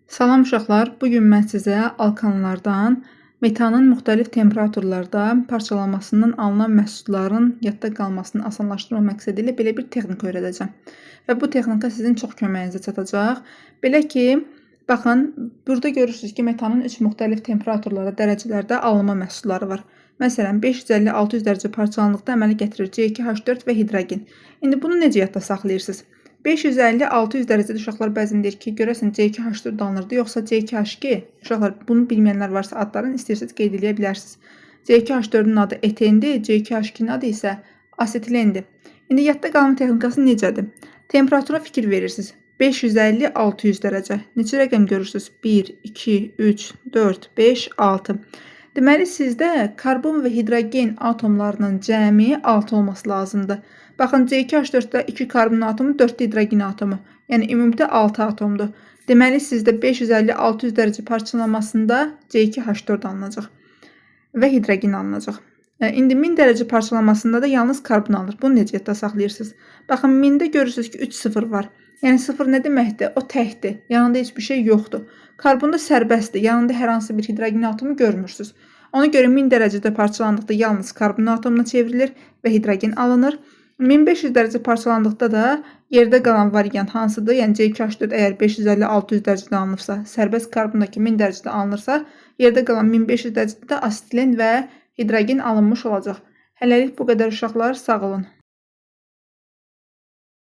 Salam uşaqlar, bugün mən sizə alkanlardan metanın müxtəlif temperaturlarda parçalanmasından alınan məhsulların yadda qalmasını asanlaşdırmaq məqsədi ilə belə bir texnika öyrədəcəm. Və bu texnika sizin çox köməyinizə çatacaq. Belə ki, baxın, burada görürsünüz ki, metanın 3 müxtəlif temperaturlarda, dərəcələrdə alınma məhsulları var. Məsələn, 550-600 dərəcə parçalandıqda əmələ gətirir C2H4 və hidrogen. İndi bunu necə yadda saxlayırsınız? 550-600 dərəcədə uşaqlar bəzən deyir ki, görəsən C2H4 alınırdı, yoxsa C2H2? Uşaqlar, bunu bilməyənlər varsa adlarını istəyirsiniz qeyd edə bilərsiniz. C2H4-ün adı etendir, C2H2-nin adı isə asetilendir. İndi yadda qalma texnikası necədir? Temperatura fikir verirsiniz. 550-600 dərəcə. Neçə rəqəm görürsünüz? 1, 2, 3, 4, 5, 6. Deməli, sizdə karbon və hidrogen atomlarının cəmi 6 olması lazımdır. Baxın, C2H4-də 2 karbon atomu, 4 hidrogen atomu. Yəni, ümumidə 6 atomdur. Deməli, sizdə 550-600 dərəcə parçalanmasında C2H4 alınacaq və hidrogen alınacaq. İndi 1000 dərəcə parçalanmasında da yalnız karbon alınır. Bunu necə yadda saxlayırsınız? Baxın, 1000-də görürsünüz ki, 3 sıfır var. Yəni, sıfır nə deməkdir? O təkdir. Yanında heç bir şey yoxdur. Karbonda sərbəstdir. Yanında hər hansı bir hidrogen atomu görmürsünüz. Ona görə 1000 dərəcədə parçalandıqda yalnız karbon atomuna çevrilir və hidrogen alınır. 1500 dərəcə parçalandıqda da yerdə qalan variant hansıdır? Yəni C2H4 əgər 550-600 dərəcədə alınırsa, sərbəst karbondakı 1000 dərəcədə alınırsa, yerdə qalan 1500 dərəcədə asetilen və hidrogen alınmış olacaq. Hələlik bu qədər uşaqlar, sağ olun.